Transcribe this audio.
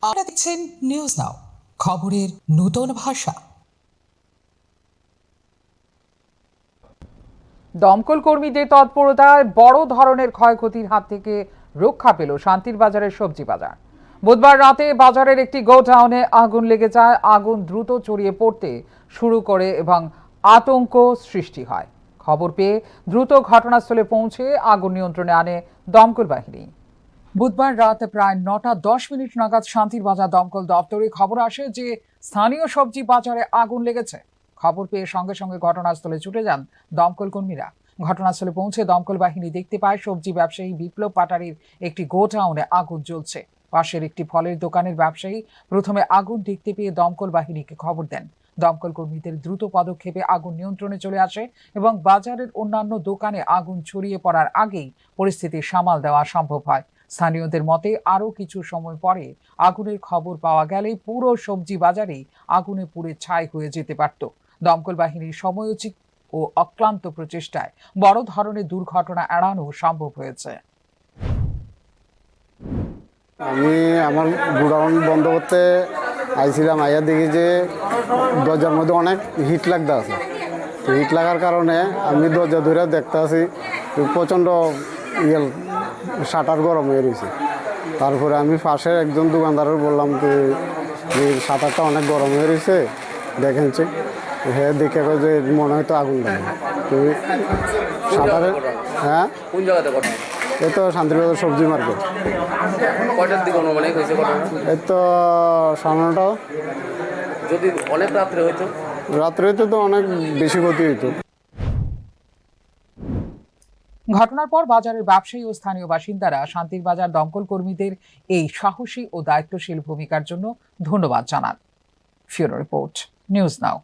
আপনারা দেখছেন news now, খবরের নতুন ভাষা। দমকল কর্মীদের তৎপরতায় বড় ধরনের ক্ষয়ক্ষতির হাত থেকে রক্ষা পেল শান্তির বাজারের সবজি বাজার। বুধবার রাতে বাজারের একটি গোডাউনে আগুন লেগে যায়। আগুন দ্রুত ছড়িয়ে পড়তে শুরু করে এবং আতঙ্ক সৃষ্টি হয়। খবর পেয়ে দ্রুত ঘটনাস্থলে পৌঁছে আগুন নিয়ন্ত্রণে আনে দমকল বাহিনী। বুধবার রাত প্রায় 9:10 নাগাদ শান্তির বাজার দমকল দপ্তরে খবর আসে যে স্থানীয় সবজি বাজারে আগুন লেগেছে। খবর পেয়ে সঙ্গে সঙ্গে ঘটনাস্থলে ছুটে যান দমকল কর্মীরা। ঘটনাস্থলে পৌঁছে দমকল বাহিনী দেখতে পায় সবজি ব্যবসায়ী বিপ্লব পাটারির একটি গোডাউনে আগুন জ্বলছে। পাশের একটি ফলের দোকানের ব্যবসায়ী প্রথমে আগুন দেখতে পেয়ে দমকল বাহিনীকে খবর দেন। দমকল কর্মীদের দ্রুত পদক্ষেপে আগুন নিয়ন্ত্রণে চলে আসে এবং বাজারের অন্যান্য দোকানে আগুন ছড়িয়ে পড়ার আগেই পরিস্থিতি সামাল দেওয়া সম্ভব হয়। স্থানীয়দের মতে আরও কিছু সময় পরে আগুনের খবর পাওয়া গেলে পুরো সবজি বাজারে আগুনে পুড়ে ছাই হয়ে যেতে পারত। দমকল বাহিনীর সময়োচিত ও অক্লান্ত প্রচেষ্টায় বড় ধরনের দুর্ঘটনা এড়ানো সম্ভব হয়েছে। আমি আমার গোডাউন বন্ধ করতে আইছিলাম, আইয়া দেখি যে দরজার মধ্যে অনেক হিট লাগতে আছে। হিট লাগার কারণে আমি দরজা ধরে দেখতে আছি প্রচণ্ড শাটার গরম হয়ে রয়েছে। তারপরে আমি পাশের একজন দোকানদারের বললাম যে শাটারটা অনেক গরম হয়ে রয়েছে, দেখেন হ্যাঁ দেখে যে মনে হয় তো আগুন লাগে। তুমি শাটারের হ্যাঁ কোন জায়গাতে ঘটনা? এই তো শান্তিবাজার সবজি মার্কেট। কয়টার দিকে অনুমানিক হয়েছে ঘটনা? এই তো 9:30। যদি অনেক রাত্রে হইতো? রাত্রে হইতো তো অনেক বেশি ক্ষতি হইতো। ঘটনার পর বাজারের ব্যবসায়ী ও স্থানীয় বাসিন্দারা শান্তির বাজার দমকল কর্মীদের এই সাহসী ও দায়িত্বশীল ভূমিকার জন্য ধন্যবাদ জানান। ফিউরো রিপোর্ট, নিউজ নাও।